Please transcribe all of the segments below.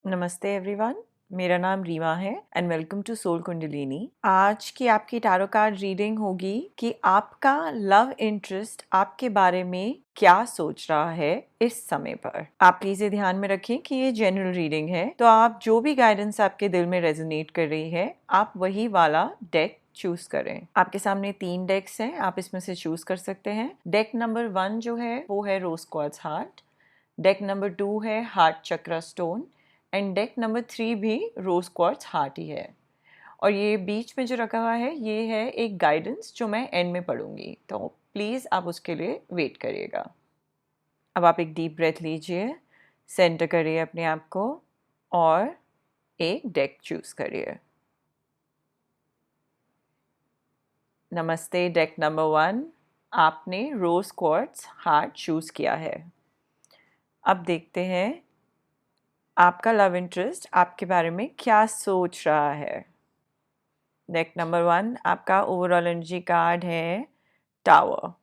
नमस्ते एवरीवन, मेरा नाम रीमा है and welcome to soul Kundalini. आज की आपकी टैरो कार्ड रीडिंग होगी कि आपका लव इंटरेस्ट आपके बारे में क्या सोच रहा है इस समय पर। आप प्लीज ये ध्यान में रखें कि ये जनरल रीडिंग है, तो आप जो भी गाइडेंस आपके दिल में रेजोनेट कर रही है आप वही वाला डेक चूज करें। आपके सामने 3 डेक्स हैं, आप इसमें से चूज कर सकते हैं। डेक नंबर 1 जो है वो है रोज क्वार्ट्ज हार्ट, डेक नंबर 2 है heart chakra stone and deck number 3 भी रोज क्वार्ट्ज हार्ट ही है। और ये बीच में जो रखा हुआ है ये है एक गाइडेंस जो मैं एंड में पढ़ूंगी, तो प्लीज़ आप उसके लिए वेट करिएगा। अब आप एक डीप ब्रेथ लीजिए, सेंटर करिए अपने आप को और एक डेक चूज करिए। नमस्ते डेक नंबर 1, आपने रोज क्वार्ट्ज हार्ट चूज किया है। अब देखते हैं आपका लव इंटरेस्ट आपके बारे में क्या सोच रहा है। डेक नंबर 1 आपका ओवरऑल एनर्जी कार्ड है टावर।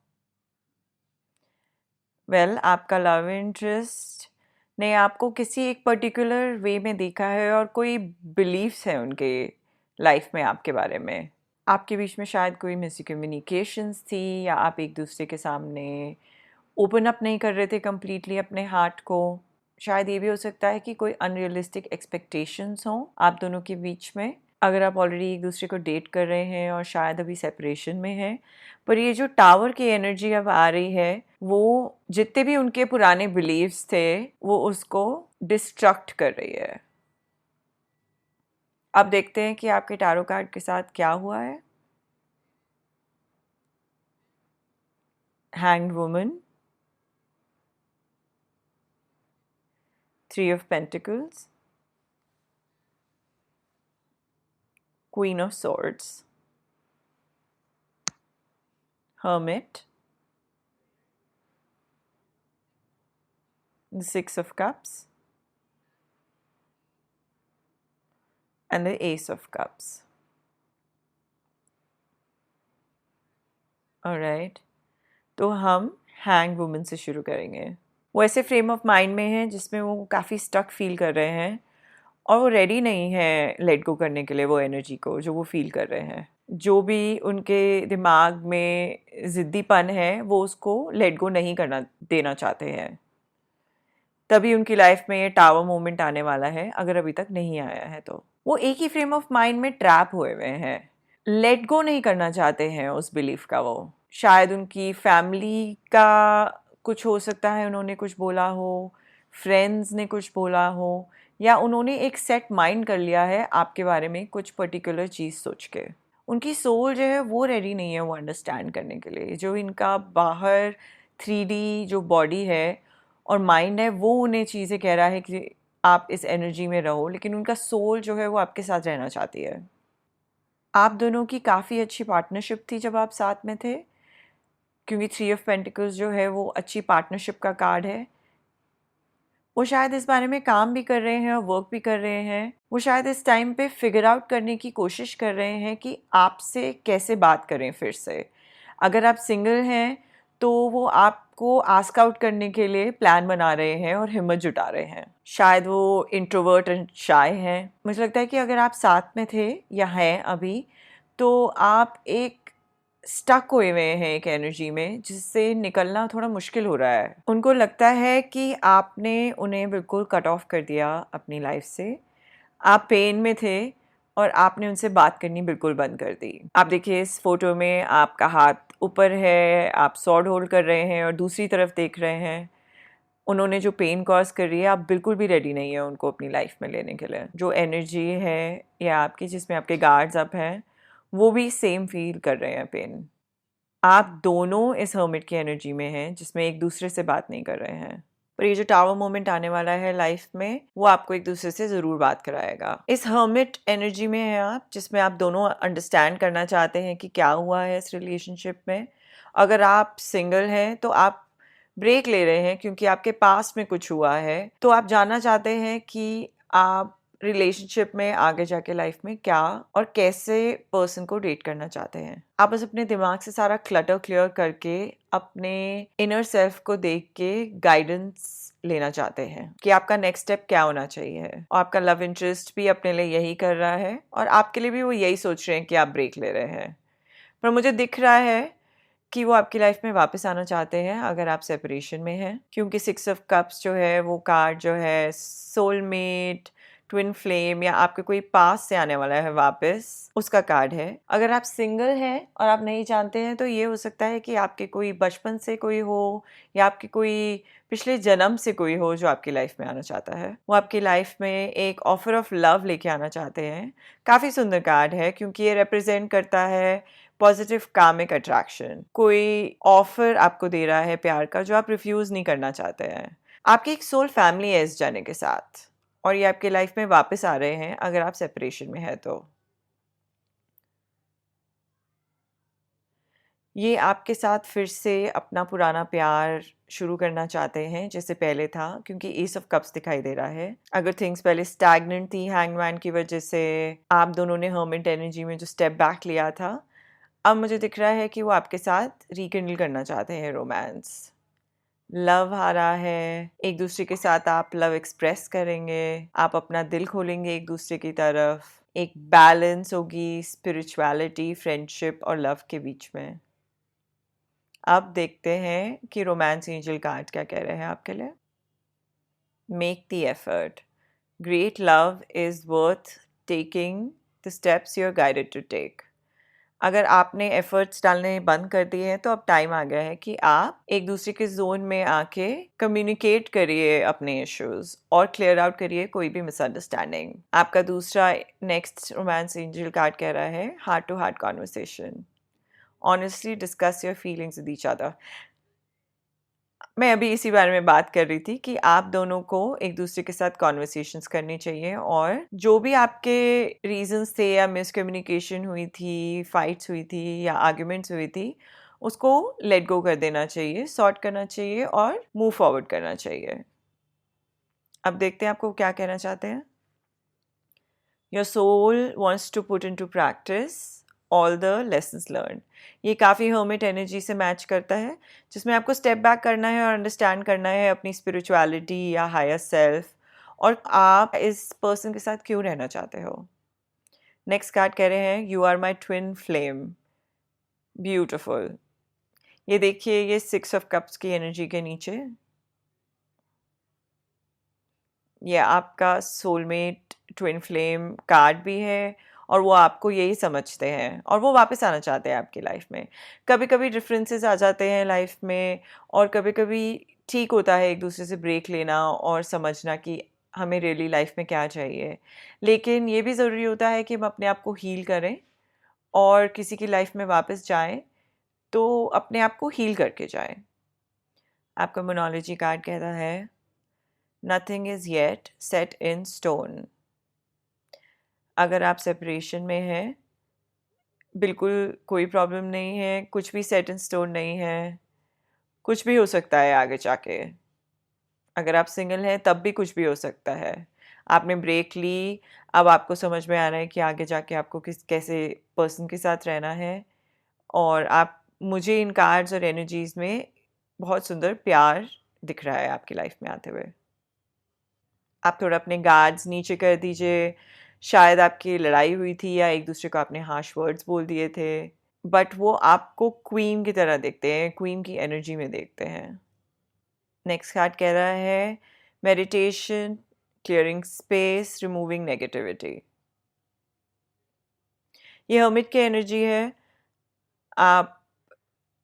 आपका लव इंटरेस्ट ने आपको किसी एक पर्टिकुलर वे में देखा है और कोई बिलीफ्स हैं उनके लाइफ में आपके बारे में। आपके बीच में शायद कोई मिसकम्युनिकेशंस थी या आप एक दूसरे के सामने ओपन अप नहीं कर रहे थे कम्प्लीटली अपने हार्ट को। शायद ये भी हो सकता है कि कोई अनरियलिस्टिक एक्सपेक्टेशंस हों आप दोनों के बीच में, अगर आप ऑलरेडी एक दूसरे को डेट कर रहे हैं और शायद अभी सेपरेशन में हैं। पर ये जो टावर की एनर्जी अब आ रही है वो जितने भी उनके पुराने बिलीव्स थे वो उसको डिस्ट्रक्ट कर रही है। अब देखते हैं कि आपके टैरो कार्ड के साथ क्या हुआ है। Hanged woman, 3 of Pentacles, Queen of Swords, Hermit, the 6 of Cups, and the Ace of Cups. Alright, तो हम हैंग वुमन से शुरू करेंगे। वो ऐसे फ्रेम ऑफ माइंड में है जिसमें वो काफ़ी स्टक फील कर रहे हैं और वो रेडी नहीं है लेट गो करने के लिए वो एनर्जी को जो वो फील कर रहे हैं। जो भी उनके दिमाग में ज़िद्दीपन है वो उसको लेट गो नहीं करना देना चाहते हैं। तभी उनकी लाइफ में ये टावर मोमेंट आने वाला है, अगर अभी तक नहीं आया है तो। वो एक ही फ्रेम ऑफ माइंड में ट्रैप हुए हुए हैं, लेट गो नहीं करना चाहते हैं उस बिलीफ का। वो शायद उनकी फैमिली का कुछ हो सकता है, उन्होंने कुछ बोला हो, फ्रेंड्स ने कुछ बोला हो, या उन्होंने एक सेट माइंड कर लिया है आपके बारे में कुछ पर्टिकुलर चीज़ सोच के। उनकी सोल जो है वो रेडी नहीं है वो अंडरस्टैंड करने के लिए। जो इनका बाहर 3D जो बॉडी है और माइंड है वो उन्हें चीज़ें कह रहा है कि आप इस एनर्जी में रहो, लेकिन उनका सोल जो है वो आपके साथ रहना चाहती है। आप दोनों की काफ़ी अच्छी पार्टनरशिप थी जब आप साथ में थे, क्योंकि 3 ऑफ पेंटिकल्स जो है वो अच्छी पार्टनरशिप का कार्ड है। वो शायद इस बारे में काम भी कर रहे हैं और वर्क भी कर रहे हैं। वो शायद इस टाइम पे फिगर आउट करने की कोशिश कर रहे हैं कि आपसे कैसे बात करें फिर से। अगर आप सिंगल हैं तो वो आपको आस्क आउट करने के लिए प्लान बना रहे हैं और हिम्मत जुटा रहे हैं। शायद वो इंट्रोवर्ट एंड शाय हैं। मुझे लगता है कि अगर आप साथ में थे या हैं अभी, तो आप एक स्टक हुए हुए हैं एक एनर्जी में जिससे निकलना थोड़ा मुश्किल हो रहा है। उनको लगता है कि आपने उन्हें बिल्कुल कट ऑफ कर दिया अपनी लाइफ से। आप पेन में थे और आपने उनसे बात करनी बिल्कुल बंद कर दी। आप देखिए इस फोटो में आपका हाथ ऊपर है, आप सॉर्ड होल्ड कर रहे हैं और दूसरी तरफ देख रहे हैं। उन्होंने जो पेन कॉज कर रही है आप बिल्कुल भी रेडी नहीं है उनको अपनी लाइफ में लेने के लिए। जो एनर्जी है या आपकी जिसमें आपके गार्ड्स अप हैं वो भी सेम फील कर रहे हैं पेन। आप दोनों इस हर्मिट की एनर्जी में हैं जिसमें एक दूसरे से बात नहीं कर रहे हैं। पर ये जो टावर मोमेंट आने वाला है लाइफ में वो आपको एक दूसरे से ज़रूर बात कराएगा। इस हर्मिट एनर्जी में है आप, जिसमें आप दोनों अंडरस्टैंड करना चाहते हैं कि क्या हुआ है इस रिलेशनशिप में। अगर आप सिंगल हैं तो आप ब्रेक ले रहे हैं क्योंकि आपके पास में कुछ हुआ है, तो आप जानना चाहते हैं कि आप रिलेशनशिप में आगे जाके लाइफ में क्या और कैसे पर्सन को डेट करना चाहते हैं। आप बस अपने दिमाग से सारा क्लटर क्लियर करके अपने इनर सेल्फ को देख के गाइडेंस लेना चाहते हैं कि आपका नेक्स्ट स्टेप क्या होना चाहिए, और आपका लव इंटरेस्ट भी अपने लिए यही कर रहा है और आपके लिए भी वो यही सोच रहे हैं कि आप ब्रेक ले रहे हैं। पर मुझे दिख रहा है कि वो आपकी लाइफ में वापस आना चाहते हैं अगर आप सेपरेशन में हैं, क्योंकि 6 ऑफ कप्स जो है वो कार्ड जो है सोलमेट, ट्विन फ्लेम या आपके कोई पास से आने वाला है वापस, उसका कार्ड है। अगर आप सिंगल हैं और आप नहीं जानते हैं तो ये हो सकता है कि आपके कोई बचपन से कोई हो या आपके कोई पिछले जन्म से कोई हो जो आपकी लाइफ में आना चाहता है। वो आपकी लाइफ में एक ऑफर ऑफ लव लेके आना चाहते हैं। काफ़ी सुंदर कार्ड है क्योंकि ये रिप्रेजेंट करता है पॉजिटिव कार्मिक अट्रैक्शन। कोई ऑफर आपको दे रहा है प्यार का जो आप रिफ्यूज़ नहीं करना चाहते हैं। आपकी एक सोल फैमिली है इस जाने के साथ और ये आपके लाइफ में वापस आ रहे हैं अगर आप सेपरेशन में है तो। ये आपके साथ फिर से अपना पुराना प्यार शुरू करना चाहते हैं जैसे पहले था, क्योंकि एस ऑफ कप्स दिखाई दे रहा है। अगर थिंग्स पहले स्टैग्नेंट थी हैंगमैन की वजह से, आप दोनों ने हर्मिट एनर्जी में जो स्टेप बैक लिया था, अब मुझे दिख रहा है कि वो आपके साथ रिकिंडल करना चाहते हैं रोमांस। लव आ रहा है, एक दूसरे के साथ आप लव एक्सप्रेस करेंगे, आप अपना दिल खोलेंगे एक दूसरे की तरफ, एक बैलेंस होगी स्पिरिचुअलिटी, फ्रेंडशिप और लव के बीच में। अब देखते हैं कि रोमांस एंजल कार्ड क्या कह रहे हैं आपके लिए। Make the effort, great love is worth taking the steps you are guided to take. अगर आपने एफर्ट्स डालने बंद कर दिए हैं तो अब टाइम आ गया है कि आप एक दूसरे के जोन में आके कम्युनिकेट करिए अपने इश्यूज और क्लियर आउट करिए कोई भी मिसअंडरस्टैंडिंग। आपका दूसरा नेक्स्ट रोमांस एंजल कार्ड कह रहा है heart to heart conversation, honestly discuss your feelings with each other. मैं अभी इसी बारे में बात कर रही थी कि आप दोनों को एक दूसरे के साथ कॉन्वर्सेशंस करनी चाहिए और जो भी आपके रीजंस थे या मिसकम्युनिकेशन हुई थी, फाइट्स हुई थी या आर्ग्यूमेंट्स हुई थी, उसको लेट गो कर देना चाहिए, सॉर्ट करना चाहिए और मूव फॉरवर्ड करना चाहिए। अब देखते हैं आपको क्या कहना चाहते हैं। Your soul wants to put into practice all the lessons learn. ये काफ़ी हर्मिट एनर्जी से मैच करता है जिसमें आपको स्टेप बैक करना है और अंडरस्टैंड करना है अपनी स्पिरिचुअलिटी या हायर सेल्फ और आप इस पर्सन के साथ क्यों रहना चाहते हो। नेक्स्ट कार्ड कह रहे हैं you are my twin flame, beautiful. ये देखिए ये 6 ऑफ कप्स की एनर्जी के नीचे ये आपका सोलमेट ट्विन फ्लेम कार्ड भी है और वो आपको यही समझते हैं और वो वापस आना चाहते हैं आपकी लाइफ में। कभी कभी डिफरेंसेस आ जाते हैं लाइफ में और कभी कभी ठीक होता है एक दूसरे से ब्रेक लेना और समझना कि हमें रियली लाइफ में क्या चाहिए, लेकिन ये भी ज़रूरी होता है कि हम अपने आप को हील करें और किसी की लाइफ में वापस जाएं तो अपने आप को हील करके जाएं। आपका मोनोलॉजी कार्ड कहता है nothing is yet set in stone. अगर आप सेपरेशन में हैं, बिल्कुल कोई प्रॉब्लम नहीं है, कुछ भी सेट इन स्टोन नहीं है, कुछ भी हो सकता है आगे जाके। अगर आप सिंगल हैं तब भी कुछ भी हो सकता है। आपने ब्रेक ली, अब आपको समझ में आ रहा है कि आगे जाके आपको किस कैसे पर्सन के साथ रहना है और आप मुझे इन कार्ड्स और एनर्जीज में बहुत सुंदर प्यार दिख रहा है आपकी लाइफ में आते हुए। आप थोड़ा अपने गार्ड्स नीचे कर दीजिए। शायद आपकी लड़ाई हुई थी या एक दूसरे को आपने हार्श वर्ड्स बोल दिए थे, बट वो आपको क्वीन की तरह देखते हैं, क्वीन की एनर्जी में देखते हैं। नेक्स्ट कार्ड कह रहा है meditation, clearing space, removing negativity. ये हर्मिट की एनर्जी है। आप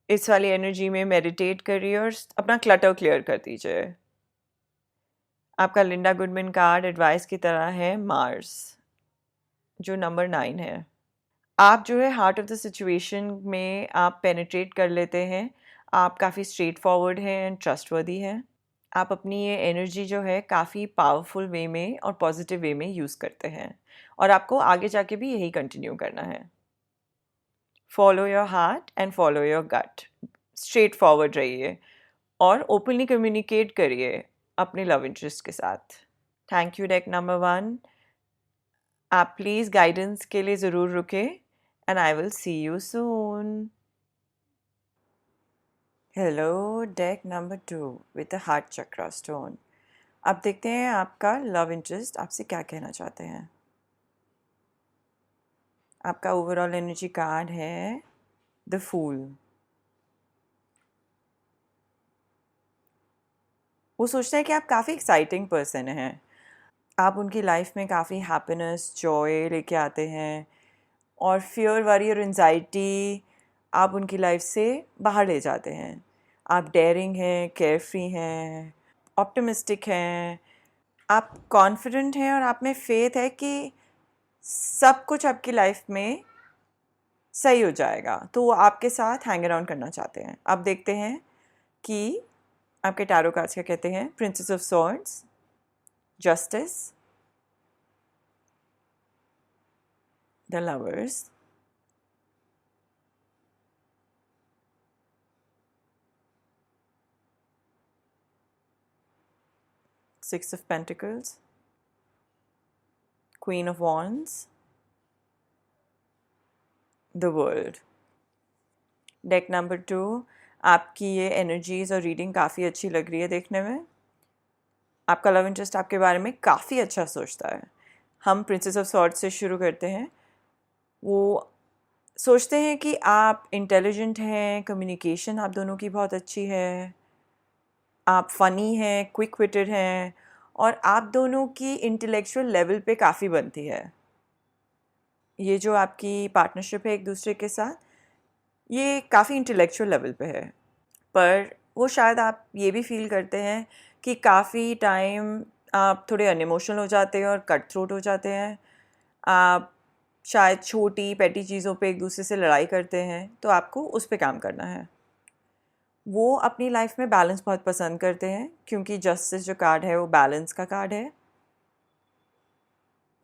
इस वाली एनर्जी में मेडिटेट करिए और अपना क्लटर क्लियर कर दीजिए। आपका लिंडा गुडमैन कार्ड एडवाइस की तरह है मार्स, जो नंबर 9 है। आप जो है हार्ट ऑफ द सिचुएशन में आप पेनिट्रेट कर लेते हैं। आप काफ़ी स्ट्रेट फॉरवर्ड हैं एंड ट्रस्टवर्दी हैं। आप अपनी ये एनर्जी जो है काफ़ी पावरफुल वे में और पॉजिटिव वे में यूज़ करते हैं और आपको आगे जाके भी यही कंटिन्यू करना है। Follow your heart and follow your gut, straightforward रहिए और ओपनली कम्युनिकेट करिए अपने लव इंटरेस्ट के साथ। Thank you deck number 1। आप प्लीज़ गाइडेंस के लिए ज़रूर रुके and I will see you soon. Hello, deck number 2 with the heart chakra stone. अब देखते हैं आपका लव इंटरेस्ट आपसे क्या कहना चाहते हैं। आपका ओवरऑल एनर्जी कार्ड है द फूल। वो सोचते हैं कि आप काफ़ी एक्साइटिंग पर्सन हैं, आप उनकी लाइफ में काफ़ी हैप्पीनेस जॉय लेके आते हैं और फियर वरी और एंजाइटी आप उनकी लाइफ से बाहर ले जाते हैं। आप डेयरिंग हैं, केयरफ्री हैं, ऑप्टिमिस्टिक हैं, आप कॉन्फिडेंट हैं और आप में फेथ है कि सब कुछ आपकी लाइफ में सही हो जाएगा, तो वो आपके साथ हैंग अराउंड करना चाहते हैं। अब देखते हैं कि आपके टैरो कार्ड्स क्या कहते हैं। Princess of swords, justice, the lovers, six of pentacles, queen of wands, the world. Deck number 2, आपकी ये एनर्जीज और रीडिंग काफ़ी अच्छी लग रही है देखने में। आपका लव इंटरेस्ट आपके बारे में काफ़ी अच्छा सोचता है। हम प्रिंसेस ऑफ सॉर्ड्स से शुरू करते हैं। वो सोचते हैं कि आप इंटेलिजेंट हैं, कम्युनिकेशन आप दोनों की बहुत अच्छी है, आप फ़नी हैं, क्विक विटेड हैं और आप दोनों की इंटेलेक्चुअल लेवल पे काफ़ी बनती है। ये जो आपकी पार्टनरशिप है एक दूसरे के साथ, ये काफ़ी इंटेलेक्चुअल लेवल पे है, पर वो शायद आप ये भी फील करते हैं कि काफ़ी टाइम आप थोड़े अनइमोशनल हो जाते हैं और कट थ्रोट हो जाते हैं। आप शायद छोटी पेटी चीज़ों पे एक दूसरे से लड़ाई करते हैं, तो आपको उस पे काम करना है। वो अपनी लाइफ में बैलेंस बहुत पसंद करते हैं क्योंकि जस्टिस जो कार्ड है वो बैलेंस का कार्ड है।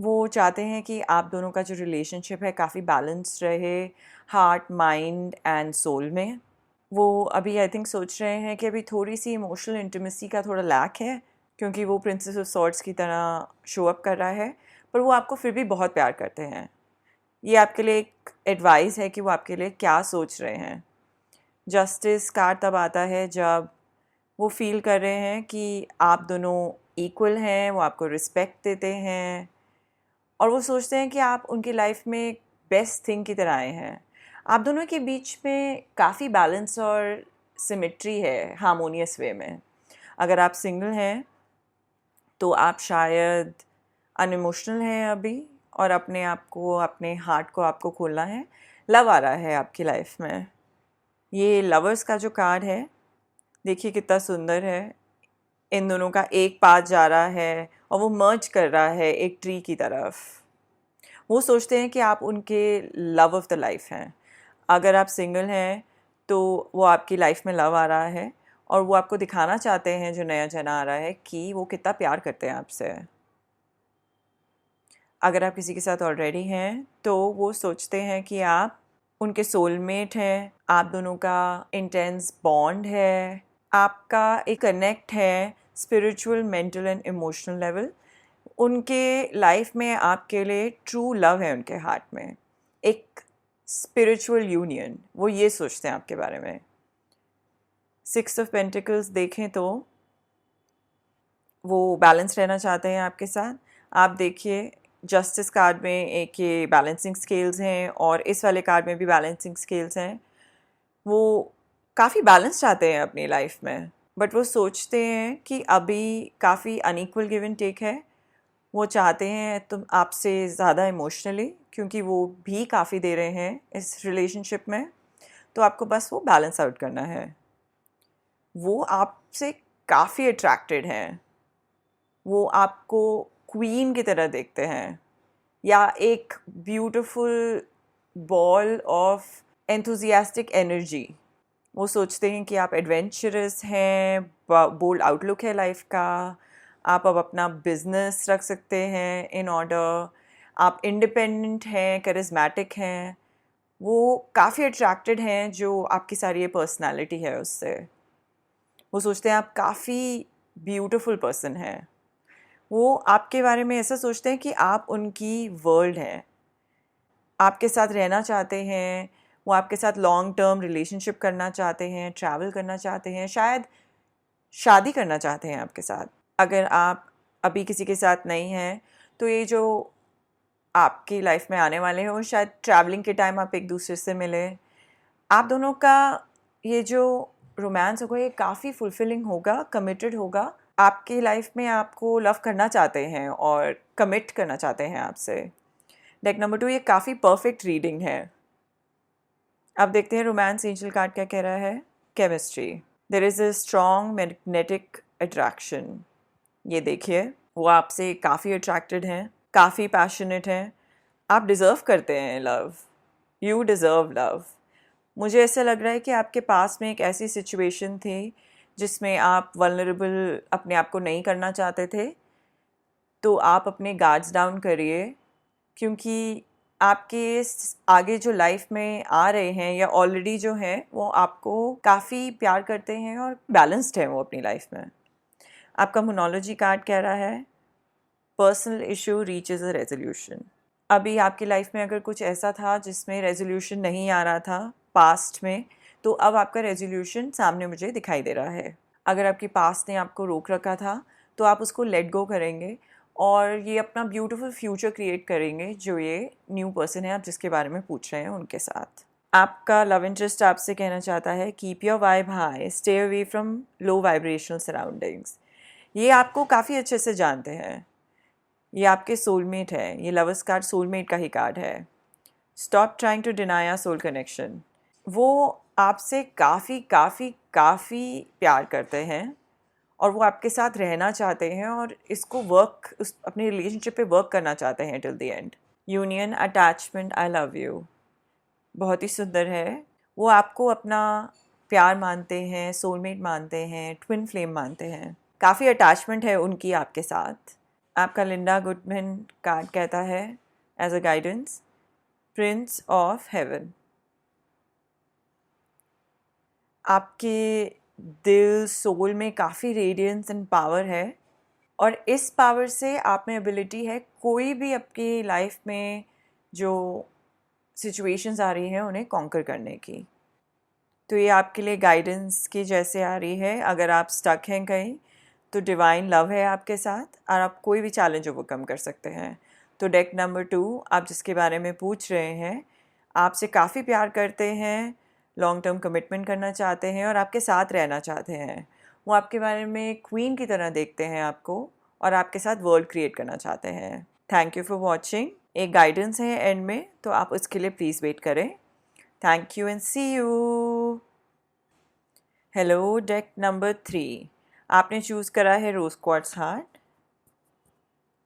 वो चाहते हैं कि आप दोनों का जो रिलेशनशिप है काफ़ी बैलेंस रहे, हार्ट, माइंड एंड सोल में। वो अभी आई थिंक सोच रहे हैं कि अभी थोड़ी सी इमोशनल इंटीमेसी का थोड़ा लैक है क्योंकि वो प्रिंसेस ऑफ सॉर्ड्स की तरह शो अप कर रहा है, पर वो आपको फिर भी बहुत प्यार करते हैं। ये आपके लिए एक एडवाइस है कि वो आपके लिए क्या सोच रहे हैं। जस्टिस कार्ड तब आता है जब वो फील कर रहे हैं कि आप दोनों इक्वल हैं, वो आपको रिस्पेक्ट देते हैं और वो सोचते हैं कि आप उनकी लाइफ में बेस्ट थिंग की तरह आए हैं। आप दोनों के बीच में काफ़ी बैलेंस और सिमेट्री है हार्मोनियस वे में। अगर आप सिंगल हैं तो आप शायद अनइमोशनल हैं अभी और अपने आप को, अपने हार्ट को आपको खोलना है। लव आ रहा है आपकी लाइफ में। ये लवर्स का जो कार्ड है, देखिए कितना सुंदर है। इन दोनों का एक पाथ जा रहा है और वो मर्ज कर रहा है एक ट्री की तरफ। वो सोचते हैं कि आप उनके लव ऑफ द लाइफ हैं। अगर आप सिंगल हैं तो वो आपकी लाइफ में लव आ रहा है और वो आपको दिखाना चाहते हैं, जो नया जना आ रहा है, कि वो कितना प्यार करते हैं आपसे। अगर आप किसी के साथ ऑलरेडी हैं तो वो सोचते हैं कि आप उनके सोलमेट हैं, आप दोनों का इंटेंस बॉन्ड है, आपका एक कनेक्ट है spiritual, mental and emotional level. उनके लाइफ में आपके लिए ट्रू लव है, उनके हार्ट में एक स्पिरिचुअल यूनियन। वो ये सोचते हैं आपके बारे में। सिक्स ऑफ पेंटिकल्स देखें तो वो बैलेंस रहना चाहते हैं आपके साथ। आप देखिए जस्टिस कार्ड में एक ये बैलेंसिंग स्केल्स हैं और इस वाले कार्ड में भी बैलेंसिंग स्केल्स हैं। वो काफ़ी बैलेंस चाहते हैं अपनी लाइफ में, बट वो सोचते हैं कि अभी काफ़ी अनइक्वल गिव एंड टेक है। वो चाहते हैं तुम आपसे ज़्यादा इमोशनली, क्योंकि वो भी काफ़ी दे रहे हैं इस रिलेशनशिप में, तो आपको बस वो बैलेंस आउट करना है। वो आपसे काफ़ी अट्रैक्टेड हैं, वो आपको क्वीन की तरह देखते हैं या एक beautiful ball of enthusiastic energy. वो सोचते हैं कि आप एडवेंचरस हैं, बोल्ड आउटलुक है लाइफ का, आप अब अपना बिजनेस रख सकते हैं इन ऑर्डर, आप इंडिपेंडेंट हैं, करिज्मेटिक हैं। वो काफ़ी अट्रैक्टेड हैं जो आपकी सारी ये पर्सनालिटी है उससे। वो सोचते हैं आप काफ़ी ब्यूटीफुल पर्सन हैं। वो आपके बारे में ऐसा सोचते हैं कि आप उनकी वर्ल्ड हैं, आपके साथ रहना चाहते हैं। वो आपके साथ लॉन्ग टर्म रिलेशनशिप करना चाहते हैं, ट्रैवल करना चाहते हैं, शायद शादी करना चाहते हैं आपके साथ। अगर आप अभी किसी के साथ नहीं हैं तो ये जो आपकी लाइफ में आने वाले हैं वो शायद ट्रैवलिंग के टाइम आप एक दूसरे से मिले। आप दोनों का ये जो रोमांस होगा ये काफ़ी फुलफिलिंग होगा, कमिटेड होगा। आपकी लाइफ में आपको लव करना चाहते हैं और कमिट करना चाहते हैं आपसे। डेक नंबर 2 ये काफ़ी परफेक्ट रीडिंग है। अब देखते हैं रोमांस एंजल कार्ड क्या कह रहा है। Chemistry, there is a strong magnetic attraction. ये देखिए वो आपसे काफ़ी अट्रैक्टेड हैं, काफ़ी पैशनेट हैं। आप डिज़र्व करते हैं लव, यू डिज़र्व लव। मुझे ऐसा लग रहा है कि आपके पास में एक ऐसी सिचुएशन थी जिसमें आप वल्नरेबल अपने आप को नहीं करना चाहते थे, तो आप अपने गार्ड्स डाउन करिए, क्योंकि आपके आगे जो लाइफ में आ रहे हैं या ऑलरेडी जो हैं वो आपको काफ़ी प्यार करते हैं और बैलेंस्ड हैं वो अपनी लाइफ में। आपका मोनोलॉजी कार्ड कह रहा है personal issue reaches a resolution. अभी आपकी लाइफ में अगर कुछ ऐसा था जिसमें रेजोल्यूशन नहीं आ रहा था पास्ट में, तो अब आपका रेजोल्यूशन सामने मुझे दिखाई दे रहा है। अगर आपकी पास्ट ने आपको रोक रखा था तो आप उसको लेट गो करेंगे और ये अपना ब्यूटीफुल फ्यूचर क्रिएट करेंगे जो ये न्यू पर्सन है आप जिसके बारे में पूछ रहे हैं उनके साथ। आपका लव इंटरेस्ट आपसे कहना चाहता है keep your vibe high, stay away from low vibrational surroundings. ये आपको काफ़ी अच्छे से जानते हैं, ये आपके सोलमेट है। ये लवर्स कार्ड सोलमेट का ही कार्ड है। Stop trying to deny a soul connection. वो आपसे काफ़ी काफ़ी काफ़ी प्यार करते हैं और वो आपके साथ रहना चाहते हैं और इसको वर्क उस अपने रिलेशनशिप पे वर्क करना चाहते हैं till the end. Union, attachment, I love you, बहुत ही सुंदर है। वो आपको अपना प्यार मानते हैं, सोलमेट मानते हैं, ट्विन फ्लेम मानते हैं। काफ़ी अटैचमेंट है उनकी आपके साथ। आपका लिंडा गुडमैन कार्ड कहता है as a guidance prince of heaven. आपके दिल सोल में काफ़ी रेडियंस एंड पावर है और इस पावर से आप में एबिलिटी है कोई भी आपकी लाइफ में जो सिचुएशंस आ रही हैं उन्हें कॉन्कर करने की। तो ये आपके लिए गाइडेंस की जैसे आ रही है। अगर आप स्टक हैं कहीं तो डिवाइन लव है आपके साथ और आप कोई भी चैलेंज ओवरकम कर सकते हैं। तो डेक नंबर 2 आप जिसके बारे में पूछ रहे हैं आपसे काफ़ी प्यार करते हैं, लॉन्ग टर्म कमिटमेंट करना चाहते हैं और आपके साथ रहना चाहते हैं। वो आपके बारे में क्वीन की तरह देखते हैं आपको और आपके साथ वर्ल्ड क्रिएट करना चाहते हैं। Thank you for watching. एक गाइडेंस है एंड में, तो आप उसके लिए प्लीज़ वेट करें। Thank you and see you. Hello deck number 3, आपने चूज़ करा है रोज क्वार्ट्ज हार्ट।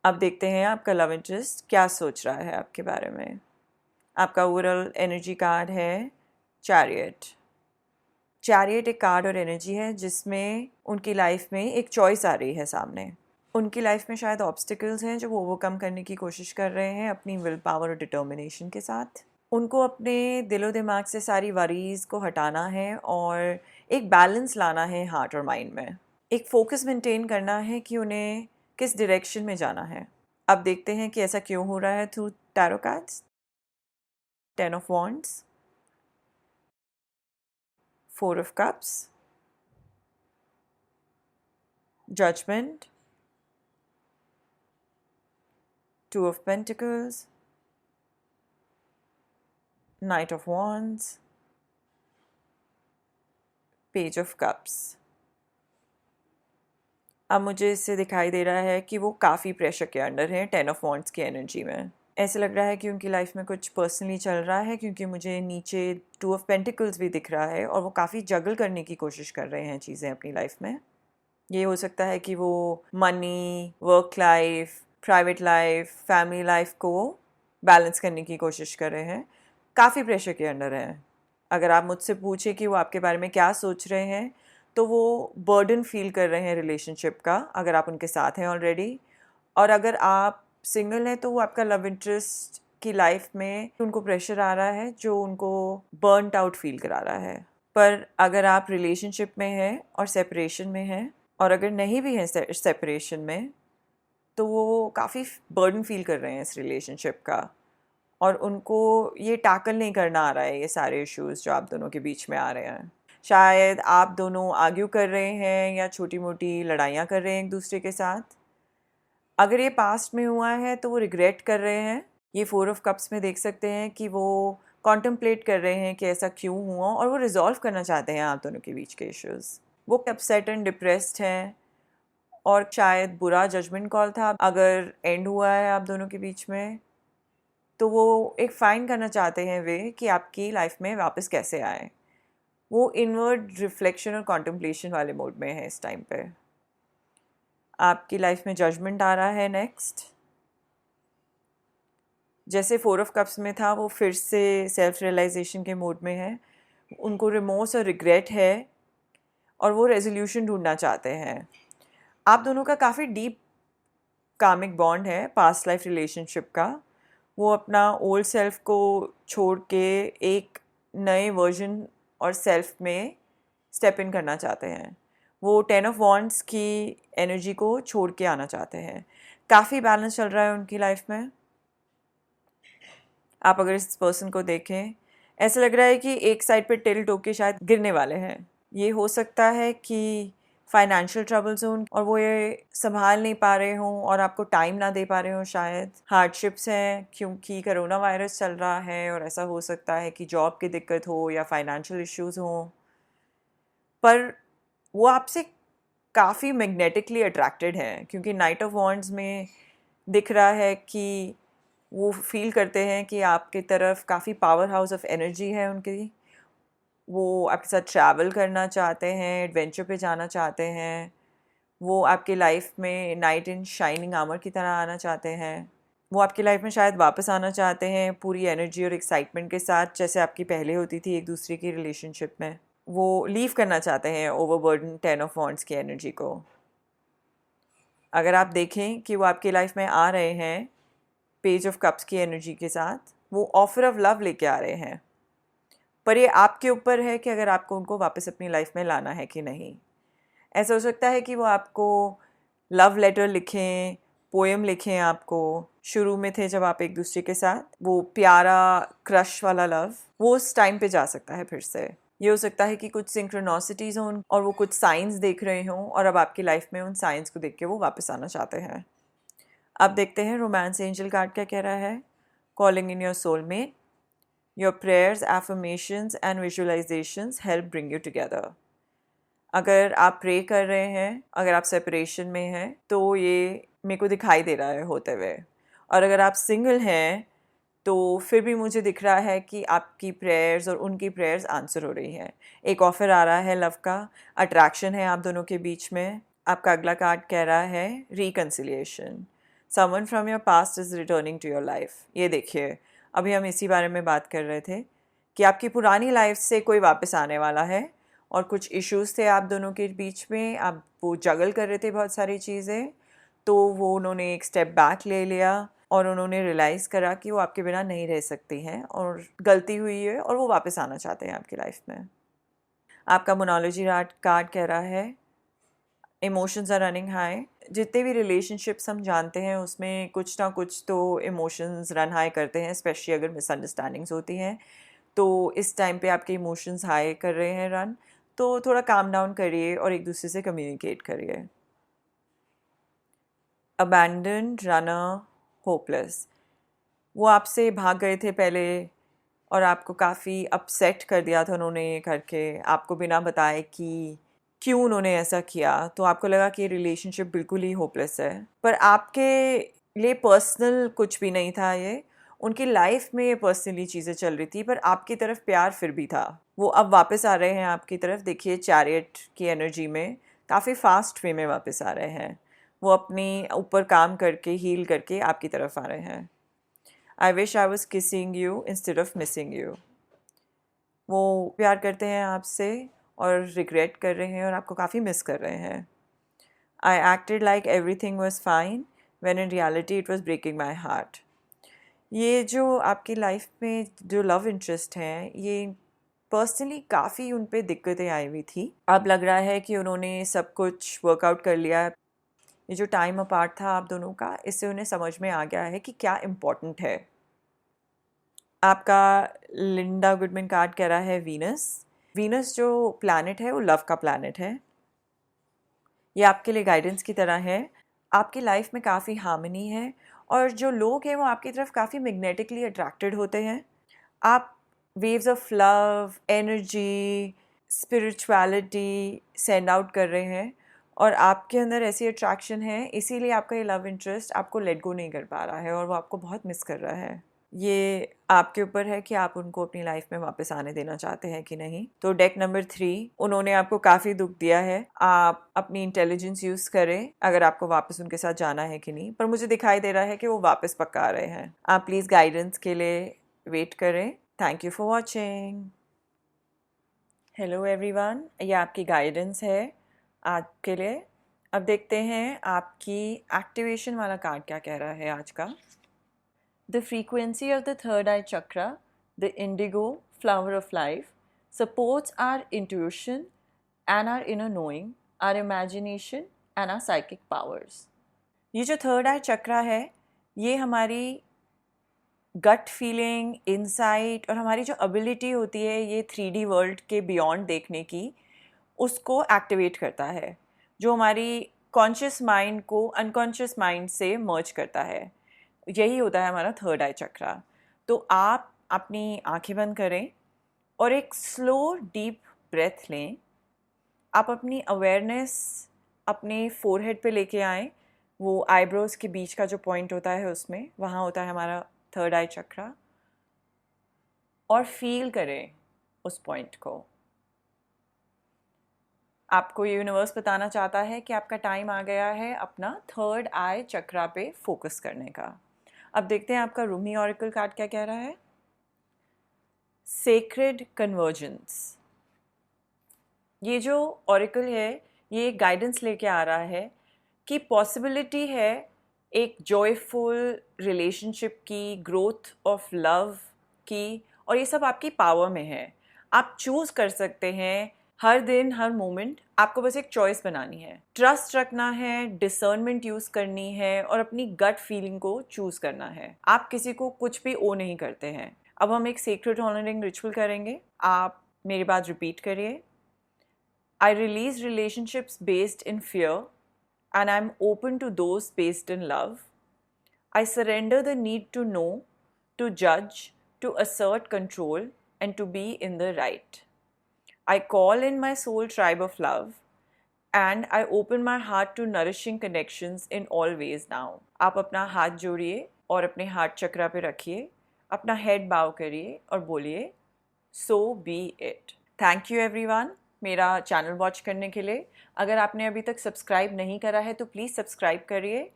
अब देखते हैं आपका लव इंटरेस्ट क्या सोच रहा है आपके बारे में। आपका ओवरऑल एनर्जी कार्ड है चैरियट। चैरियट एक कार्ड और एनर्जी है जिसमें उनकी लाइफ में एक चॉइस आ रही है सामने। उनकी लाइफ में शायद ऑब्स्टिकल्स हैं जो वो ओवरकम करने की कोशिश कर रहे हैं अपनी विल पावर और डिटर्मिनेशन के साथ। उनको अपने दिलो दिमाग से सारी वरीज़ को हटाना है और एक बैलेंस लाना है हार्ट और माइंड में। एक फोकस मेंटेन करना है कि उन्हें किस डायरेक्शन में जाना है। अब देखते हैं कि ऐसा क्यों हो रहा है through tarot cards. 10 of wands, 4 of cups, judgement, 2 of Pentacles, Knight of Wands, Page of Cups। अब मुझे इससे दिखाई दे रहा है कि वो काफ़ी प्रेशर के अंडर हैं 10 ऑफ वॉन्ड्स की एनर्जी में। ऐसे लग रहा है कि उनकी लाइफ में कुछ पर्सनली चल रहा है, क्योंकि मुझे नीचे 2 ऑफ पेंटिकल्स भी दिख रहा है और वो काफ़ी जगल करने की कोशिश कर रहे हैं चीज़ें अपनी लाइफ में। ये हो सकता है कि वो money, work life, private life, family life को बैलेंस करने की कोशिश कर रहे हैं। काफ़ी प्रेशर के अंडर हैं। अगर आप मुझसे पूछें कि वो आपके बारे में क्या सोच रहे हैं, तो वो बर्डन फील कर रहे हैं रिलेशनशिप का, अगर आप उनके साथ हैं ऑलरेडी। और अगर आप सिंगल हैं तो वो आपका लव इंटरेस्ट की लाइफ में उनको प्रेशर आ रहा है जो उनको बर्नड आउट फील करा रहा है। पर अगर आप रिलेशनशिप में हैं और सेपरेशन में हैं, और अगर नहीं भी हैं सेपरेशन में, तो वो काफ़ी बर्डन फील कर रहे हैं इस रिलेशनशिप का और उनको ये टैकल नहीं करना आ रहा है ये सारे इश्यूज़ जो आप दोनों के बीच में आ रहे हैं। शायद आप दोनों आर्ग्यू कर रहे हैं या छोटी मोटी लड़ाइयाँ कर रहे हैं एक दूसरे के साथ। अगर ये पास्ट में हुआ है तो वो रिग्रेट कर रहे हैं। ये 4 ऑफ कप्स में देख सकते हैं कि वो कॉन्टम्पलेट कर रहे हैं कि ऐसा क्यों हुआ, और वो रिजॉल्व करना चाहते हैं आप दोनों के बीच के इश्यूज़। वो अपसेट एंड डिप्रेस्ड हैं, और शायद बुरा जजमेंट कॉल था अगर एंड हुआ है आप दोनों के बीच में, तो वो एक फाइंड करना चाहते हैं वे कि आपकी लाइफ में वापस कैसे आए। वो इनवर्ड रिफ्लेक्शन और कॉन्टम्पलेशन वाले मोड में है इस टाइम पे। आपकी लाइफ में जजमेंट आ रहा है नेक्स्ट। जैसे 4 ऑफ कप्स में था, वो फिर से सेल्फ रियलाइजेशन के मोड में है। उनको रिमोर्स और रिग्रेट है, और वो रेजोल्यूशन ढूंढना चाहते हैं। आप दोनों का काफ़ी डीप कार्मिक बॉन्ड है पास्ट लाइफ रिलेशनशिप का। वो अपना ओल्ड सेल्फ को छोड़ के एक नए वर्जन और सेल्फ में स्टेप इन करना चाहते हैं। वो 10 ऑफ वॉन्ड्स की एनर्जी को छोड़ के आना चाहते हैं। काफ़ी बैलेंस चल रहा है उनकी लाइफ में। आप अगर इस पर्सन को देखें, ऐसा लग रहा है कि एक साइड पे टिल्ट होके शायद गिरने वाले हैं। ये हो सकता है कि फाइनेंशियल ट्रबल्स हों और वो ये संभाल नहीं पा रहे हों और आपको टाइम ना दे पा रहे हों। शायद हार्डशिप्स हैं क्योंकि कोरोना वायरस चल रहा है, और ऐसा हो सकता है कि जॉब की दिक्कत हो या फाइनेंशियल इश्यूज हों। पर वो आपसे काफ़ी मैग्नेटिकली अट्रैक्टेड हैं, क्योंकि नाइट ऑफ वॉन्ड्स में दिख रहा है कि वो फील करते हैं कि आपकी तरफ काफ़ी पावर हाउस ऑफ एनर्जी है उनकी। वो आपके साथ ट्रैवल करना चाहते हैं, एडवेंचर पे जाना चाहते हैं। वो आपकी लाइफ में नाइट इन शाइनिंग आर्मर की तरह आना चाहते हैं। वो आपकी लाइफ में शायद वापस आना चाहते हैं पूरी एनर्जी और एक्साइटमेंट के साथ, जैसे आपकी पहले होती थी एक दूसरे की रिलेशनशिप में। वो लीव करना चाहते हैं ओवरबर्डन 10 ऑफ वॉन्ड्स की एनर्जी को। अगर आप देखें कि वो आपकी लाइफ में आ रहे हैं पेज ऑफ कप्स की एनर्जी के साथ, वो ऑफर ऑफ लव लेके आ रहे हैं। पर ये आपके ऊपर है कि अगर आपको उनको वापस अपनी लाइफ में लाना है कि नहीं। ऐसा हो सकता है कि वो आपको लव लेटर लिखें, पोएम लिखें आपको। शुरू में थे जब आप एक दूसरे के साथ, वो प्यारा क्रश वाला लव, वो उस टाइम पे जा सकता है फिर से। ये हो सकता है कि कुछ सिंक्रोनोसिटीज़ हों और वो कुछ साइंस देख रहे हों, और अब आपकी लाइफ में उन साइंस को देख के वो वापस आना चाहते हैं। अब देखते हैं रोमांस एंजल कार्ड क्या कह रहा है। Calling in your soulmate, your prayers, affirmations and visualisations help bring you together. अगर आप प्रे कर रहे हैं, अगर आप सेपरेशन में हैं, तो ये मेरे को दिखाई दे रहा है होते हुए। और अगर आप सिंगल हैं तो फिर भी मुझे दिख रहा है कि आपकी प्रेयर्स और उनकी प्रेयर्स आंसर हो रही हैं। एक ऑफ़र आ रहा है लव का, अट्रैक्शन है आप दोनों के बीच में। आपका अगला कार्ड कह रहा है reconciliation. Someone from your past is returning to your life. ये देखिए, अभी हम इसी बारे में बात कर रहे थे कि आपकी पुरानी लाइफ से कोई वापस आने वाला है, और कुछ इश्यूज़ थे आप दोनों के बीच में। आप वो जगल कर रहे थे बहुत सारी चीज़ें, तो वो उन्होंने एक स्टेप बैक ले लिया और उन्होंने रियलाइज़ करा कि वो आपके बिना नहीं रह सकती हैं और गलती हुई है, और वो वापस आना चाहते हैं आपकी लाइफ में। आपका मोनोलॉजी कार्ड कह रहा है इमोशंस आर रनिंग हाई। जितने भी रिलेशनशिप्स हम जानते हैं उसमें कुछ ना कुछ तो इमोशंस रन हाई करते हैं, स्पेशली अगर मिसअंडरस्टैंडिंग्स होती हैं। तो इस टाइम पे आपके इमोशंस हाई कर रहे हैं रन, तो थोड़ा काम डाउन करिए और एक दूसरे से कम्युनिकेट करिए। Abandoned, runner, hopeless. वो आपसे भाग गए थे पहले और आपको काफ़ी अपसेट कर दिया था उन्होंने ये करके, आपको बिना बताए कि क्यों उन्होंने ऐसा किया। तो आपको लगा कि ये रिलेशनशिप बिल्कुल ही होपलेस है, पर आपके लिए पर्सनल कुछ भी नहीं था ये। उनकी लाइफ में ये पर्सनली चीज़ें चल रही थी, पर आपकी तरफ प्यार फिर भी था। वो अब वापस आ रहे हैं आपकी तरफ। देखिए, चैरियट की एनर्जी में काफ़ी फास्ट वे में वापस आ रहे हैं। वो अपनी ऊपर काम करके, हील करके आपकी तरफ आ रहे हैं। I wish I was kissing you instead of missing you. वो प्यार करते हैं आपसे और रिग्रेट कर रहे हैं और आपको काफ़ी मिस कर रहे हैं। I acted like everything was fine when in reality it was breaking my heart. ये जो आपकी लाइफ में जो लव इंटरेस्ट हैं, ये पर्सनली काफ़ी उन पे दिक्कतें आई हुई थी। अब लग रहा है कि उन्होंने सब कुछ वर्कआउट कर लिया। ये जो टाइम अपार्ट था आप दोनों का, इससे उन्हें समझ में आ गया है कि क्या इम्पोर्टेंट है। आपका लिंडा गुडमैन कार्ड कह रहा है वीनस। वीनस जो प्लैनेट है वो लव का प्लैनेट है। ये आपके लिए गाइडेंस की तरह है। आपकी लाइफ में काफ़ी हार्मनी है और जो लोग हैं वो आपकी तरफ काफ़ी मैग्नेटिकली अट्रैक्टेड होते हैं। आप waves of love, energy, spirituality send out कर रहे हैं और आपके अंदर ऐसी अट्रैक्शन है, इसीलिए आपका ये लव इंटरेस्ट आपको लेट गो नहीं कर पा रहा है और वो आपको बहुत मिस कर रहा है। ये आपके ऊपर है कि आप उनको अपनी लाइफ में वापस आने देना चाहते हैं कि नहीं। तो डेक नंबर 3, उन्होंने आपको काफ़ी दुख दिया है। आप अपनी इंटेलिजेंस यूज़ करें अगर आपको वापस उनके साथ जाना है कि नहीं, पर मुझे दिखाई दे रहा है कि वो वापस पक्का आ रहे हैं। आप प्लीज़ गाइडेंस के लिए वेट करें। Thank you for watching. Hello everyone, ये आपकी गाइडेंस है आपके लिए। अब देखते हैं आपकी एक्टिवेशन वाला कार्ड क्या कह रहा है आज का। The frequency of the third eye chakra, the indigo flower of life, supports our intuition and our inner knowing, our imagination and our psychic powers. ये जो थर्ड आई चक्रा है ये हमारी गट फीलिंग, इंसाइट और हमारी जो एबिलिटी होती है ये 3D वर्ल्ड के बियॉन्ड देखने की, उसको एक्टिवेट करता है, जो हमारी कॉन्शियस माइंड को अनकॉन्शियस माइंड से मर्ज करता है। यही होता है हमारा थर्ड आई चक्रा। तो आप अपनी आंखें बंद करें और एक स्लो डीप ब्रेथ लें। आप अपनी अवेयरनेस अपने फोरहेड पे लेके आएँ। वो आईब्रोज के बीच का जो पॉइंट होता है उसमें, वहाँ होता है हमारा थर्ड आई चक्रा, और फील करें उस पॉइंट को। आपको ये यूनिवर्स बताना चाहता है कि आपका टाइम आ गया है अपना थर्ड आई चक्रा पे फोकस करने का। अब देखते हैं आपका रूमी ऑरेकल कार्ड क्या कह रहा है। Sacred convergence. ये जो ऑरेकल है ये गाइडेंस लेके आ रहा है कि पॉसिबिलिटी है एक जॉयफुल रिलेशनशिप की, ग्रोथ ऑफ लव की, और ये सब आपकी पावर में है। आप चूज़ कर सकते हैं हर दिन, हर मोमेंट। आपको बस एक चॉइस बनानी है, ट्रस्ट रखना है, डिसर्नमेंट यूज़ करनी है और अपनी गट फीलिंग को चूज़ करना है। आप किसी को कुछ भी ओ नहीं करते हैं। अब हम एक सीक्रेट ऑनरिंग रिचुअल करेंगे। आप मेरी बात रिपीट करिए। I release relationships based in fear and I'm open to those based in love. I surrender the need to know, to judge, to assert control, and to be in the right. I call in my soul tribe of love and I open my heart to nourishing connections in all ways now. आप अपना हाथ जोड़िए और अपने heart चक्रा पे रखिए, अपना head बाव करिए और बोलिए So be it. Thank you everyone मेरा चैनल वॉच करने के लिए। अगर आपने अभी तक सब्सक्राइब नहीं करा है तो प्लीज़ सब्सक्राइब करिए।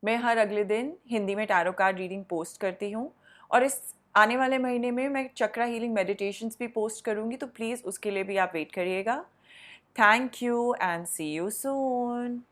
मैं हर अगले दिन हिंदी में टैरो कार्ड रीडिंग पोस्ट करती हूँ और इस आने वाले महीने में मैं चक्रा हीलिंग मेडिटेशंस भी पोस्ट करूँगी, तो प्लीज़ उसके लिए भी आप वेट करिएगा। Thank you and see you soon.